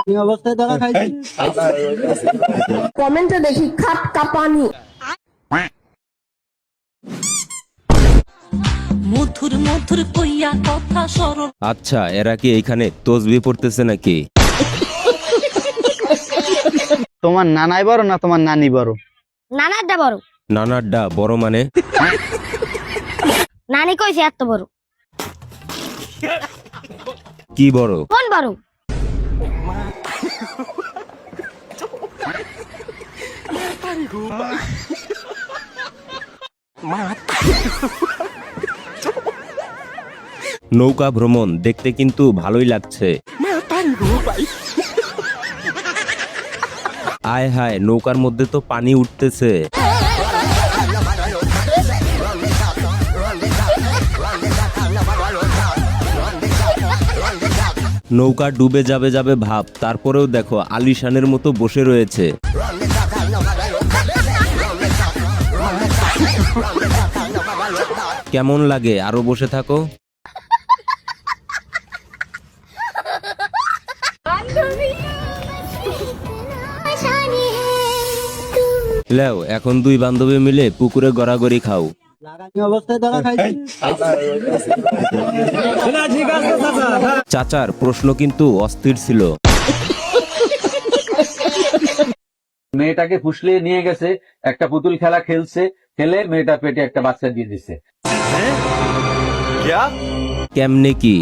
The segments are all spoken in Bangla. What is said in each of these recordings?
এই অবস্থায় দেখা খাইছি। কমেন্টে দেখি খাট কাপানি। মধুর মধুর কইয়া কথা সরল। আচ্ছা, এরা কি এইখানে তসবি পড়তেছে নাকি? তোমার নানাই বড় না তোমার নানি বড়? নানারটা বড়। নানারডা বড় মানে? নানি কইছে এত বড়। কি বড়? কোন বড়? নৌকা ভ্রমণ দেখতে কিন্তু ভালোই লাগছে। আয় হায়, নৌকার মধ্যে তো পানি উঠতেছে। নৌকা ডুবে যাবে যাবে ভাব, তারপরেও দেখো আলিশানের মতো বসে রয়েছে। কেমন লাগে আরো বসে থাকো? লেও, এখন দুই বান্ধবী মিলে পুকুরে গড়াগড়ি খাও। এই অবস্থায় দেখা খাইছি। চাচার প্রশ্ন কিন্তু অস্থির ছিল। মেয়েটাকে ফুসলিয়ে নিয়ে গেছে, একটা পুতুল খেলা খেলছে, খেলে মেয়েটা পেটে একটা বাচ্চা দিয়ে দিছে। কেমনে কি?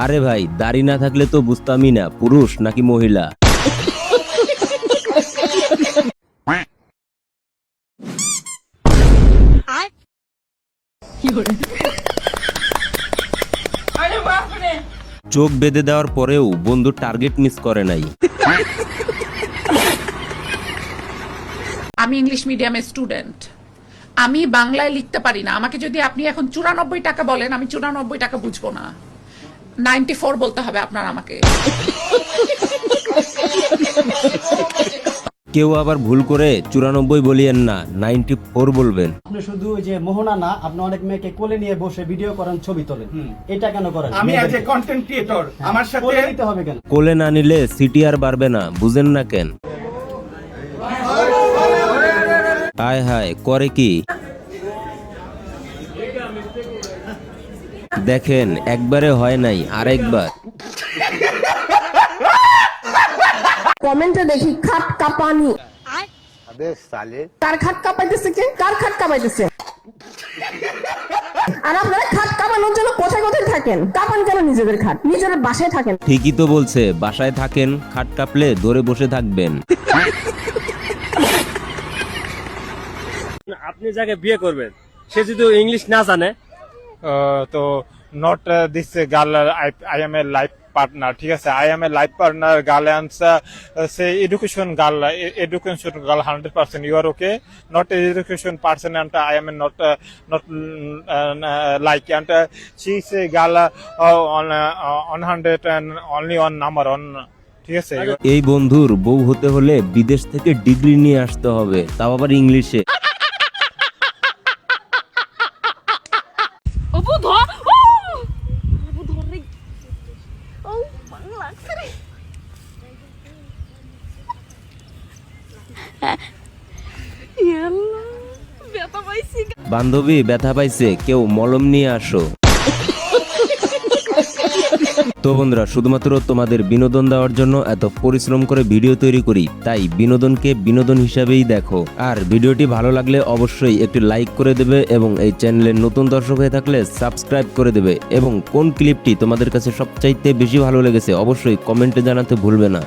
আরে ভাই, দাড়ি না থাকলে তো বুঝতামই না পুরুষ নাকি মহিলা। চোখ বেঁধে দেওয়ার পরেও বন্ধু টার্গেট মিস করে নাই। আমি ইংলিশ মিডিয়ামের স্টুডেন্ট, আমি বাংলায় লিখতে পারি না। আমাকে যদি আপনি এখন 94 টাকা বলেন, আমি 94 টাকা বুঝবো না, 94 বলতে হবে আপনার আমাকে। কেউ আবার ভুল করে 94 বলিয়েন না, 94 বলবেন। আপনি শুধু ওই যে মোহনা না, আপনি অনেক মেয়েকে কোলে নিয়ে বসে ভিডিও করেন, ছবি তোলেন, এটা কেন করেন? আমি অ্যাজ এ কন্টেন্ট ক্রিয়েটর আমার সাথে কোলে নিতে হবে কেন? কোলে না নিলে সিটি আর বাড়বে না, বুঝেন না কেন? হায় হায়, করে কি দেখেন, একবারে হয় নাই, আরেকবার। কমেন্টে দেখি খাট কাপানি। কার খাট কাঁপাইতেছে? কে কার খাট কাঁপাইতেছে? আর আপনারা খাট কাঁপানোর জন্য কোথায় কোথায় থাকেন? কাঁপান কেন নিজেদের খাট? নিজেদের বাসায় থাকেন। ঠিকই তো বলছে, বাসায় থাকেন, খাট কাঁপলে ধরে বসে থাকবেন। আপনি যাকে বিয়ে করবেন সে যদি ইংলিশ না জানে, তো not this girl I am a life partner, ঠিক আছে? I am a life partner girl answer সে education girl 100%, you are okay, not education person and I am a not like and she is a girl on 100 and only on number on, ঠিক আছে? এই বন্ধুর বউ হতে হলে বিদেশ থেকে ডিগ্রি নিয়ে আসতে হবে, তাও আবার ইংলিশে। বান্ধবী ব্যথা পাইছে, কেউ মলম নিয়ে আসো। তো বন্ধুরা, শুধুমাত্র তোমাদের বিনোদন দেওয়ার জন্য এত পরিশ্রম করে ভিডিও তৈরি করি, তাই বিনোদনকে বিনোদন হিসাবেই দেখো। আর ভিডিওটি ভালো লাগলে অবশ্যই একটি লাইক করে দেবে এবং এই চ্যানেলের নতুন দর্শক হয়ে থাকলে সাবস্ক্রাইব করে দেবে। এবং কোন ক্লিপটি তোমাদের কাছে সবচাইতে বেশি ভালো লেগেছে অবশ্যই কমেন্টে জানাতে ভুলবে না।